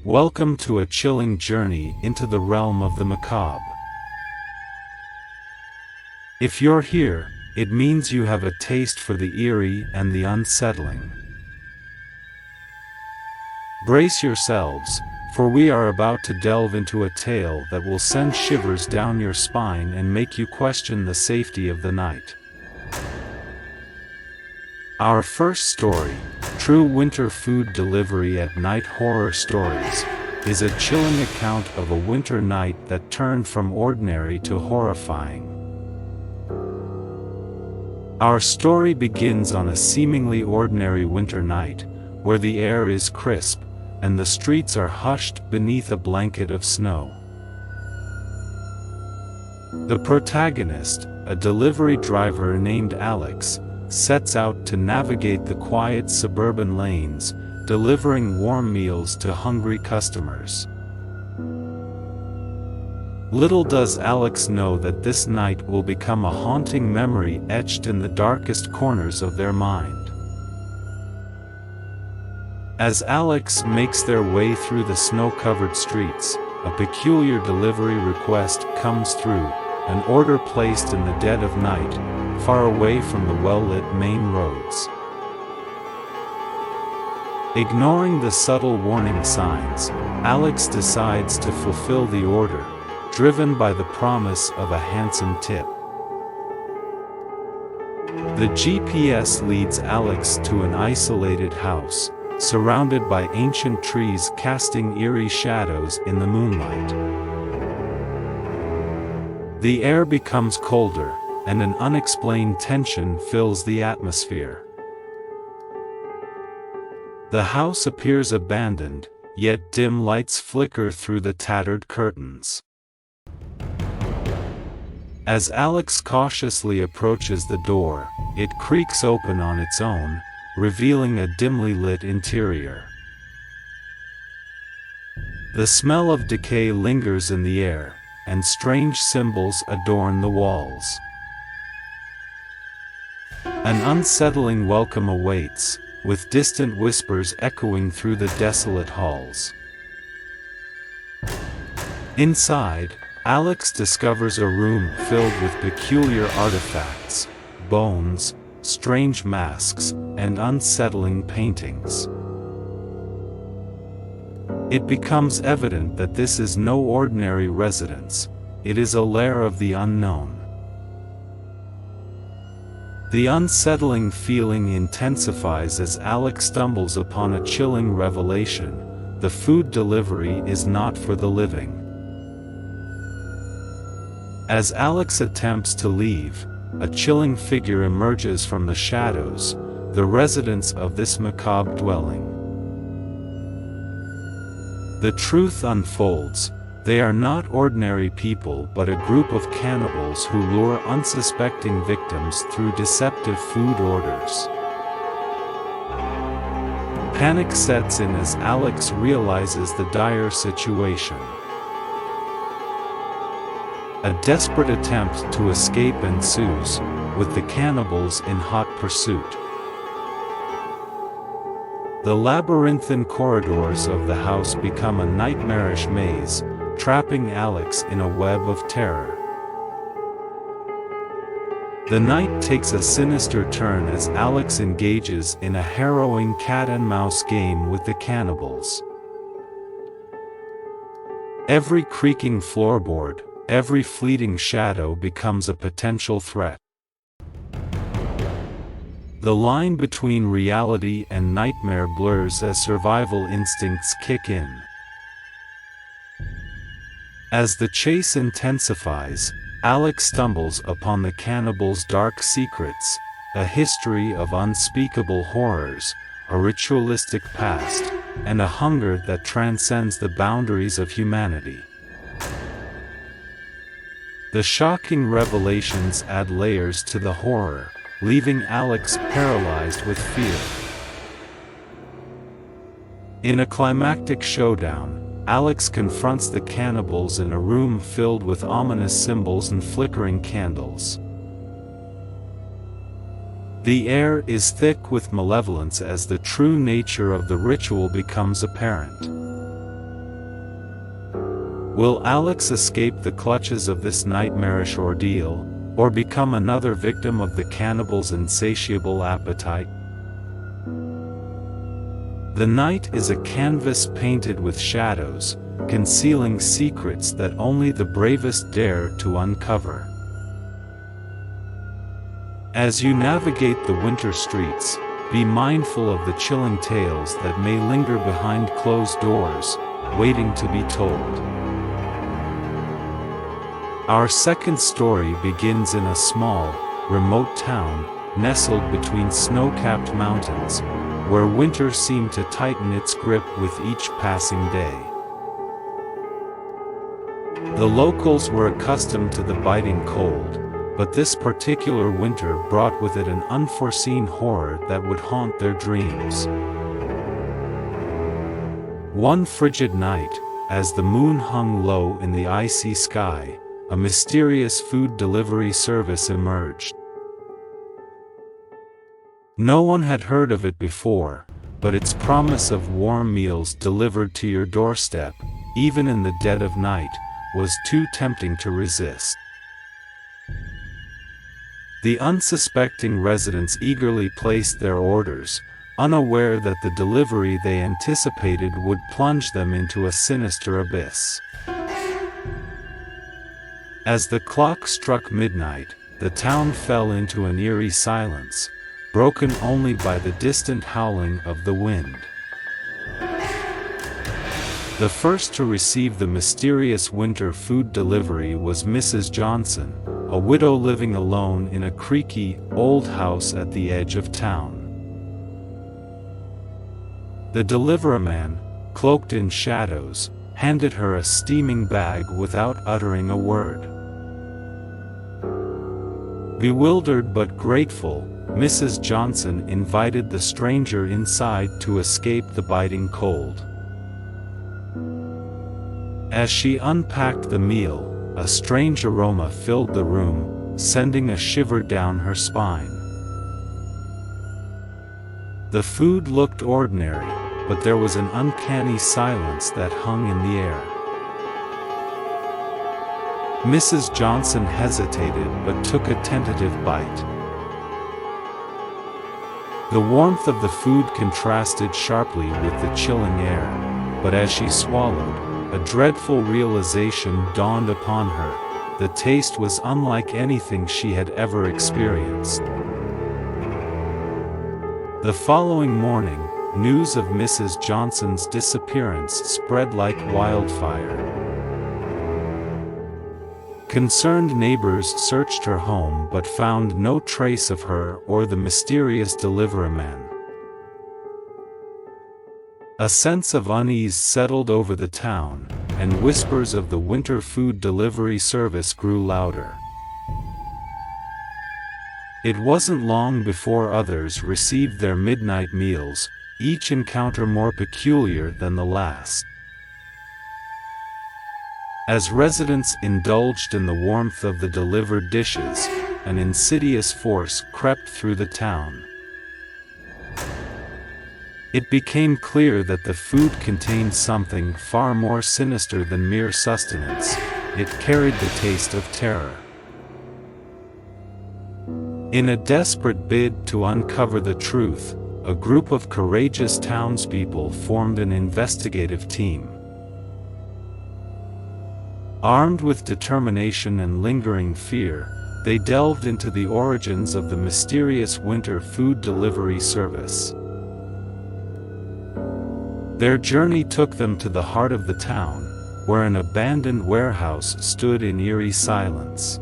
Welcome to a chilling journey into the realm of the macabre. If you're here, it means you have a taste for the eerie and the unsettling. Brace yourselves, for we are about to delve into a tale that will send shivers down your spine and make you question the safety of the night. Our first story, True Winter Food Delivery at Night Horror Stories, is a chilling account of a winter night that turned from ordinary to horrifying. Our story begins on a seemingly ordinary winter night, where the air is crisp, and the streets are hushed beneath a blanket of snow. The protagonist, a delivery driver named Alex, sets out to navigate the quiet suburban lanes, delivering warm meals to hungry customers. Little does Alex know that this night will become a haunting memory etched in the darkest corners of their mind. As Alex makes their way through the snow-covered streets, a peculiar delivery request comes through, an order placed in the dead of night, far away from the well-lit main roads. Ignoring the subtle warning signs, Alex decides to fulfill the order, driven by the promise of a handsome tip. The GPS leads Alex to an isolated house, surrounded by ancient trees casting eerie shadows in the moonlight. The air becomes colder, and an unexplained tension fills the atmosphere. The house appears abandoned, yet dim lights flicker through the tattered curtains. As Alex cautiously approaches the door, it creaks open on its own, revealing a dimly lit interior. The smell of decay lingers in the air, and strange symbols adorn the walls. An unsettling welcome awaits, with distant whispers echoing through the desolate halls. Inside, Alex discovers a room filled with peculiar artifacts, bones, strange masks, and unsettling paintings. It becomes evident that this is no ordinary residence, it is a lair of the unknown. The unsettling feeling intensifies as Alex stumbles upon a chilling revelation: the food delivery is not for the living. As Alex attempts to leave, a chilling figure emerges from the shadows, the residents of this macabre dwelling. The truth unfolds: they are not ordinary people but a group of cannibals who lure unsuspecting victims through deceptive food orders. Panic sets in as Alex realizes the dire situation. A desperate attempt to escape ensues, with the cannibals in hot pursuit. The labyrinthine corridors of the house become a nightmarish maze, trapping Alex in a web of terror. The night takes a sinister turn as Alex engages in a harrowing cat-and-mouse game with the cannibals. Every creaking floorboard, every fleeting shadow becomes a potential threat. The line between reality and nightmare blurs as survival instincts kick in. As the chase intensifies, Alex stumbles upon the cannibals' dark secrets, a history of unspeakable horrors, a ritualistic past, and a hunger that transcends the boundaries of humanity. The shocking revelations add layers to the horror, leaving Alex paralyzed with fear. In a climactic showdown, Alex confronts the cannibals in a room filled with ominous symbols and flickering candles. The air is thick with malevolence as the true nature of the ritual becomes apparent. Will Alex escape the clutches of this nightmarish ordeal, or become another victim of the cannibals' insatiable appetite? The night is a canvas painted with shadows, concealing secrets that only the bravest dare to uncover. As you navigate the winter streets, be mindful of the chilling tales that may linger behind closed doors, waiting to be told. Our second story begins in a small, remote town, nestled between snow-capped mountains, where winter seemed to tighten its grip with each passing day. The locals were accustomed to the biting cold, but this particular winter brought with it an unforeseen horror that would haunt their dreams. One frigid night, as the moon hung low in the icy sky, a mysterious food delivery service emerged. No one had heard of it before, but its promise of warm meals delivered to your doorstep, even in the dead of night, was too tempting to resist. The unsuspecting residents eagerly placed their orders, unaware that the delivery they anticipated would plunge them into a sinister abyss. As the clock struck midnight, the town fell into an eerie silence, broken only by the distant howling of the wind. The first to receive the mysterious winter food delivery was Mrs. Johnson, a widow living alone in a creaky, old house at the edge of town. The deliveryman, cloaked in shadows, handed her a steaming bag without uttering a word. Bewildered but grateful, Mrs. Johnson invited the stranger inside to escape the biting cold. As she unpacked the meal, a strange aroma filled the room, sending a shiver down her spine. The food looked ordinary, but there was an uncanny silence that hung in the air. Mrs. Johnson hesitated but took a tentative bite. The warmth of the food contrasted sharply with the chilling air, but as she swallowed, a dreadful realization dawned upon her. The taste was unlike anything she had ever experienced. The following morning, news of Mrs. Johnson's disappearance spread like wildfire. Concerned neighbors searched her home but found no trace of her or the mysterious deliveryman. A sense of unease settled over the town, and whispers of the winter food delivery service grew louder. It wasn't long before others received their midnight meals, each encounter more peculiar than the last. As residents indulged in the warmth of the delivered dishes, an insidious force crept through the town. It became clear that the food contained something far more sinister than mere sustenance. It carried the taste of terror. In a desperate bid to uncover the truth, a group of courageous townspeople formed an investigative team. Armed with determination and lingering fear, they delved into the origins of the mysterious winter food delivery service. Their journey took them to the heart of the town, where an abandoned warehouse stood in eerie silence.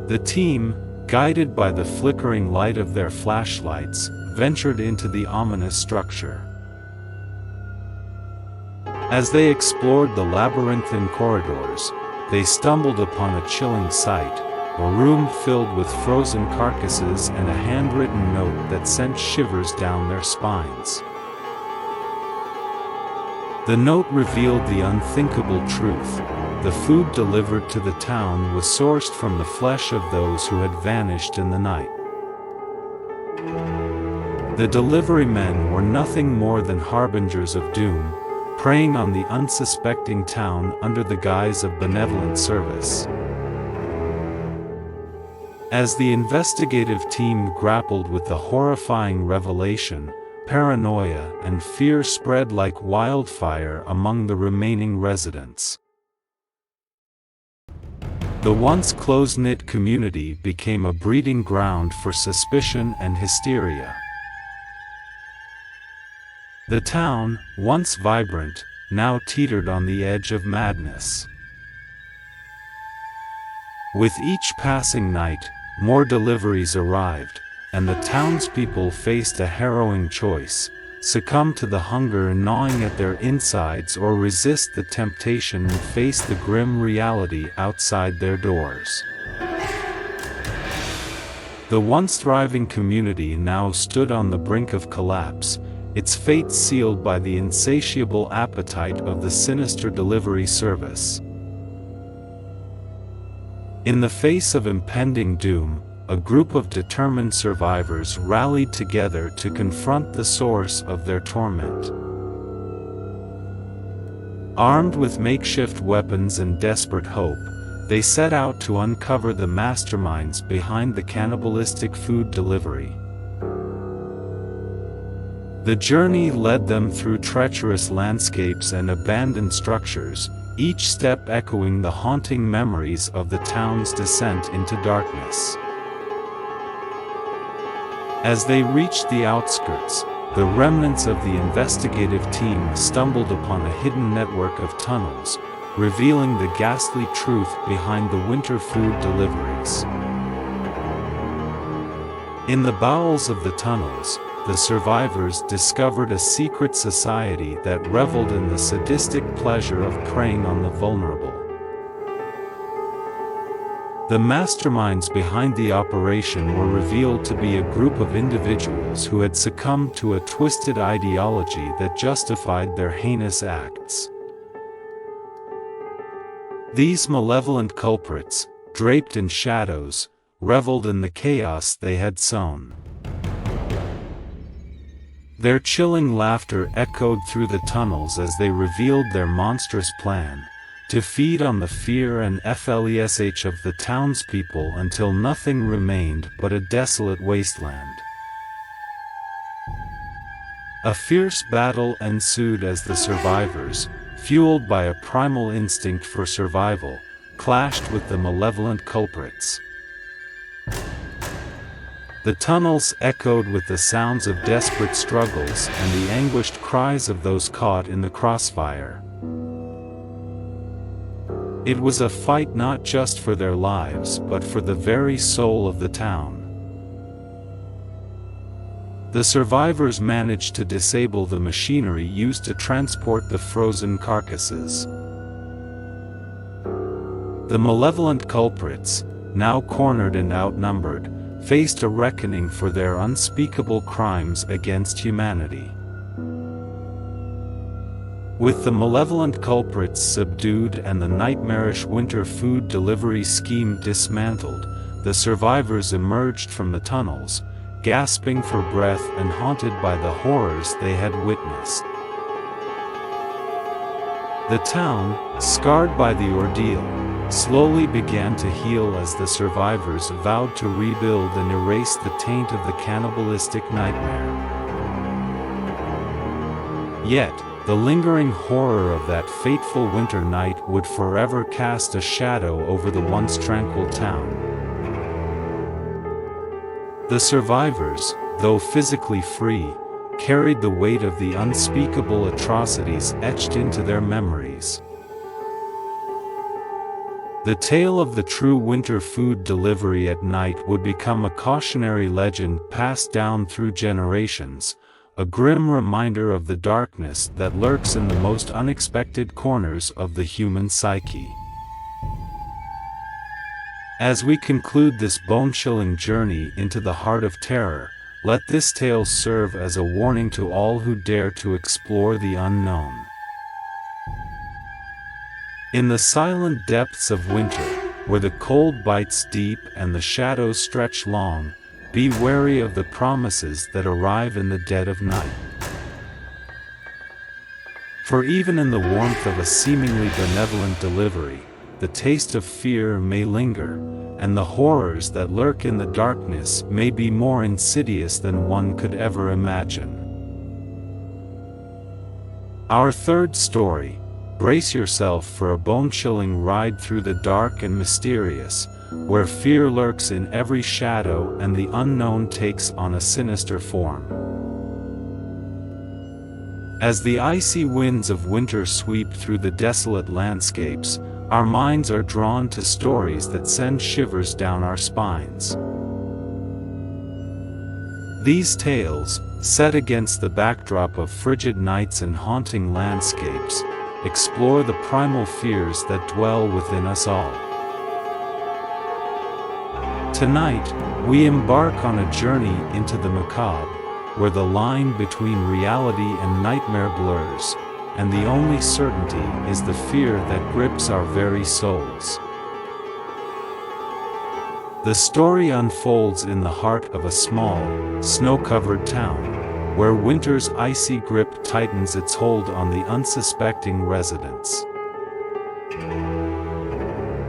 The team, guided by the flickering light of their flashlights, ventured into the ominous structure. As they explored the labyrinthine corridors, they stumbled upon a chilling sight, a room filled with frozen carcasses and a handwritten note that sent shivers down their spines. The note revealed the unthinkable truth. The food delivered to the town was sourced from the flesh of those who had vanished in the night. The delivery men were nothing more than harbingers of doom, preying on the unsuspecting town under the guise of benevolent service. As the investigative team grappled with the horrifying revelation, paranoia and fear spread like wildfire among the remaining residents. The once close-knit community became a breeding ground for suspicion and hysteria. The town, once vibrant, now teetered on the edge of madness. With each passing night, more deliveries arrived, and the townspeople faced a harrowing choice: succumb to the hunger gnawing at their insides or resist the temptation and face the grim reality outside their doors. The once thriving community now stood on the brink of collapse, its fate sealed by the insatiable appetite of the sinister delivery service. In the face of impending doom, a group of determined survivors rallied together to confront the source of their torment. Armed with makeshift weapons and desperate hope, they set out to uncover the masterminds behind the cannibalistic food delivery. The journey led them through treacherous landscapes and abandoned structures, each step echoing the haunting memories of the town's descent into darkness. As they reached the outskirts, the remnants of the investigative team stumbled upon a hidden network of tunnels, revealing the ghastly truth behind the winter food deliveries. In the bowels of the tunnels, the survivors discovered a secret society that reveled in the sadistic pleasure of preying on the vulnerable. The masterminds behind the operation were revealed to be a group of individuals who had succumbed to a twisted ideology that justified their heinous acts. These malevolent culprits, draped in shadows, reveled in the chaos they had sown. Their chilling laughter echoed through the tunnels as they revealed their monstrous plan: to feed on the fear and flesh of the townspeople until nothing remained but a desolate wasteland. A fierce battle ensued as the survivors, fueled by a primal instinct for survival, clashed with the malevolent culprits. The tunnels echoed with the sounds of desperate struggles and the anguished cries of those caught in the crossfire. It was a fight not just for their lives but for the very soul of the town. The survivors managed to disable the machinery used to transport the frozen carcasses. The malevolent culprits, now cornered and outnumbered, faced a reckoning for their unspeakable crimes against humanity. With the malevolent culprits subdued and the nightmarish winter food delivery scheme dismantled, the survivors emerged from the tunnels, gasping for breath and haunted by the horrors they had witnessed. The town, scarred by the ordeal, slowly began to heal as the survivors vowed to rebuild and erase the taint of the cannibalistic nightmare. Yet, the lingering horror of that fateful winter night would forever cast a shadow over the once tranquil town. The survivors, though physically free, carried the weight of the unspeakable atrocities etched into their memories. The tale of the true winter food delivery at night would become a cautionary legend passed down through generations, a grim reminder of the darkness that lurks in the most unexpected corners of the human psyche. As we conclude this bone-chilling journey into the heart of terror, let this tale serve as a warning to all who dare to explore the unknown. In the silent depths of winter, where the cold bites deep and the shadows stretch long, be wary of the promises that arrive in the dead of night. For even in the warmth of a seemingly benevolent delivery, the taste of fear may linger, and the horrors that lurk in the darkness may be more insidious than one could ever imagine. Our third story, brace yourself for a bone-chilling ride through the dark and mysterious, where fear lurks in every shadow and the unknown takes on a sinister form. As the icy winds of winter sweep through the desolate landscapes, our minds are drawn to stories that send shivers down our spines. These tales, set against the backdrop of frigid nights and haunting landscapes, explore the primal fears that dwell within us all. Tonight, we embark on a journey into the macabre, where the line between reality and nightmare blurs, and the only certainty is the fear that grips our very souls. The story unfolds in the heart of a small, snow-covered town, where winter's icy grip tightens its hold on the unsuspecting residents.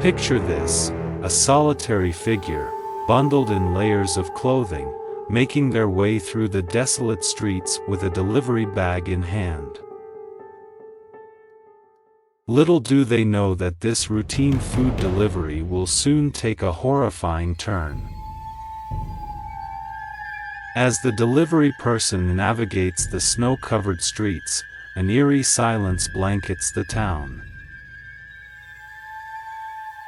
Picture this, a solitary figure, bundled in layers of clothing, making their way through the desolate streets with a delivery bag in hand. Little do they know that this routine food delivery will soon take a horrifying turn. As the delivery person navigates the snow-covered streets, an eerie silence blankets the town.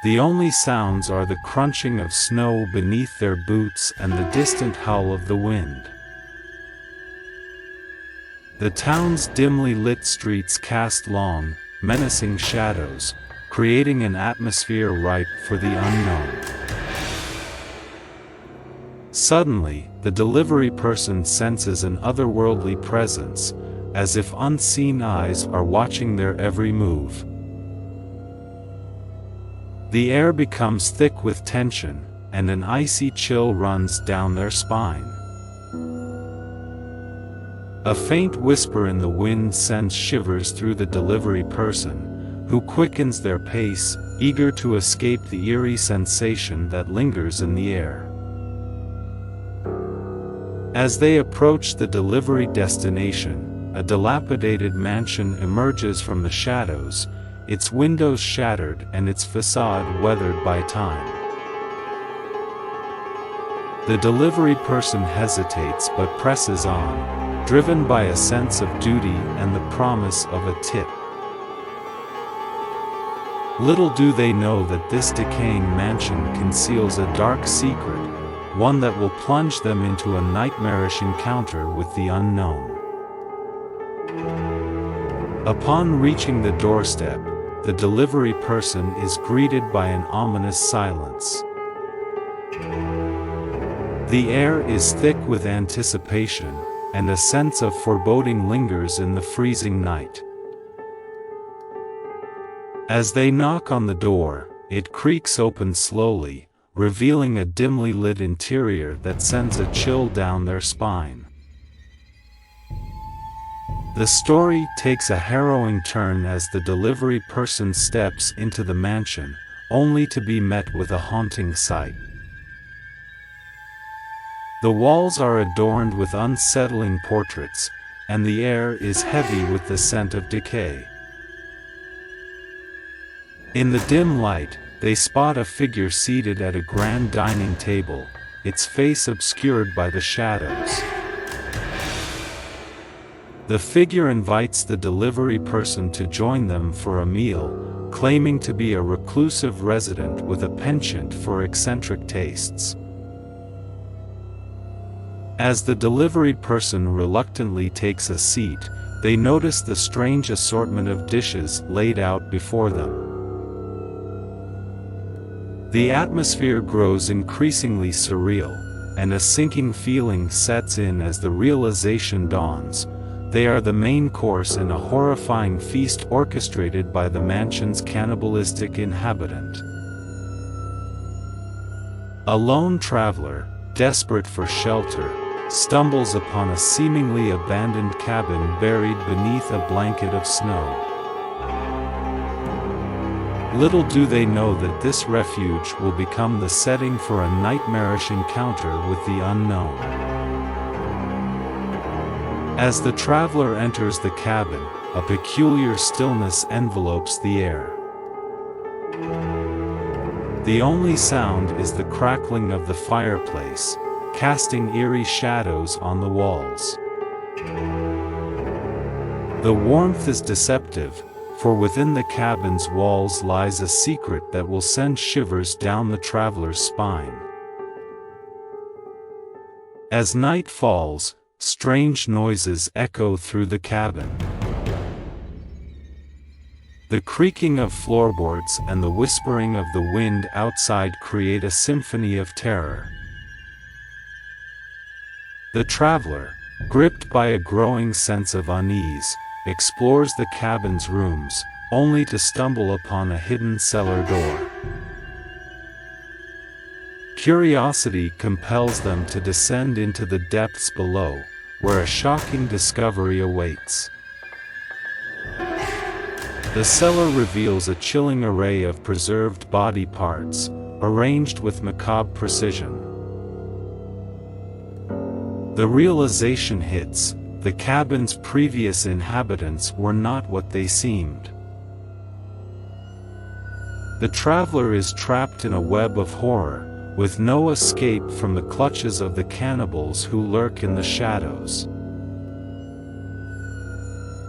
The only sounds are the crunching of snow beneath their boots and the distant howl of the wind. The town's dimly lit streets cast long, menacing shadows, creating an atmosphere ripe for the unknown. Suddenly, the delivery person senses an otherworldly presence, as if unseen eyes are watching their every move. The air becomes thick with tension, and an icy chill runs down their spine. A faint whisper in the wind sends shivers through the delivery person, who quickens their pace, eager to escape the eerie sensation that lingers in the air. As they approach the delivery destination, a dilapidated mansion emerges from the shadows, its windows shattered and its facade weathered by time. The delivery person hesitates but presses on, driven by a sense of duty and the promise of a tip. Little do they know that this decaying mansion conceals a dark secret, one that will plunge them into a nightmarish encounter with the unknown. Upon reaching the doorstep, the delivery person is greeted by an ominous silence. The air is thick with anticipation, and a sense of foreboding lingers in the freezing night. As they knock on the door, it creaks open slowly, revealing a dimly lit interior that sends a chill down their spine. The story takes a harrowing turn as the delivery person steps into the mansion, only to be met with a haunting sight. The walls are adorned with unsettling portraits, and the air is heavy with the scent of decay. In the dim light, they spot a figure seated at a grand dining table, its face obscured by the shadows. The figure invites the delivery person to join them for a meal, claiming to be a reclusive resident with a penchant for eccentric tastes. As the delivery person reluctantly takes a seat, they notice the strange assortment of dishes laid out before them. The atmosphere grows increasingly surreal, and a sinking feeling sets in as the realization dawns. They are the main course in a horrifying feast orchestrated by the mansion's cannibalistic inhabitant. A lone traveler, desperate for shelter, stumbles upon a seemingly abandoned cabin buried beneath a blanket of snow. Little do they know that this refuge will become the setting for a nightmarish encounter with the unknown. As the traveler enters the cabin, a peculiar stillness envelopes the air. The only sound is the crackling of the fireplace, casting eerie shadows on the walls. The warmth is deceptive, for within the cabin's walls lies a secret that will send shivers down the traveler's spine. As night falls, strange noises echo through the cabin. The creaking of floorboards and the whispering of the wind outside create a symphony of terror. The traveler, gripped by a growing sense of unease, explores the cabin's rooms, only to stumble upon a hidden cellar door. Curiosity compels them to descend into the depths below, where a shocking discovery awaits. The cellar reveals a chilling array of preserved body parts, arranged with macabre precision. The realization hits: the cabin's previous inhabitants were not what they seemed. The traveler is trapped in a web of horror, with no escape from the clutches of the cannibals who lurk in the shadows.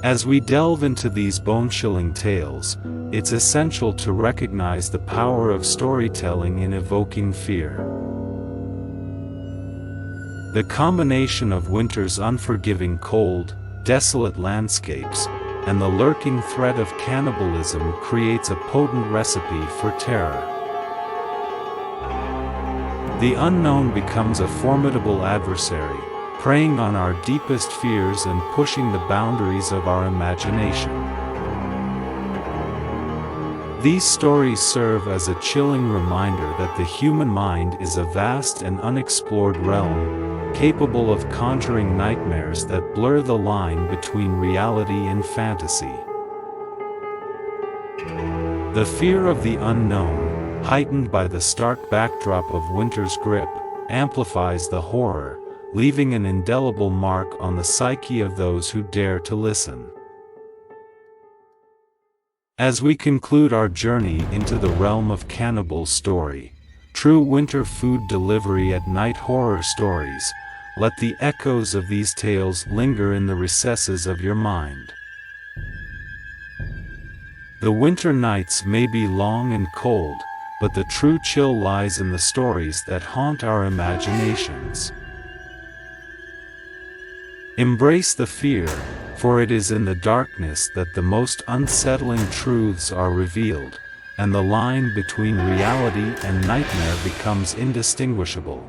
As we delve into these bone-chilling tales, it's essential to recognize the power of storytelling in evoking fear. The combination of winter's unforgiving cold, desolate landscapes, and the lurking threat of cannibalism creates a potent recipe for terror. The unknown becomes a formidable adversary, preying on our deepest fears and pushing the boundaries of our imagination. These stories serve as a chilling reminder that the human mind is a vast and unexplored realm, capable of conjuring nightmares that blur the line between reality and fantasy. The fear of the unknown, heightened by the stark backdrop of winter's grip, amplifies the horror, leaving an indelible mark on the psyche of those who dare to listen. As we conclude our journey into the realm of Cannibals' story, true winter food delivery at night horror stories, let the echoes of these tales linger in the recesses of your mind. The winter nights may be long and cold, but the true chill lies in the stories that haunt our imaginations. Embrace the fear, for it is in the darkness that the most unsettling truths are revealed, and the line between reality and nightmare becomes indistinguishable.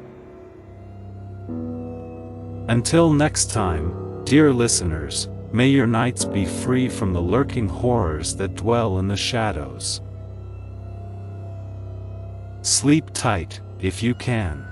Until next time, dear listeners, may your nights be free from the lurking horrors that dwell in the shadows. Sleep tight, if you can.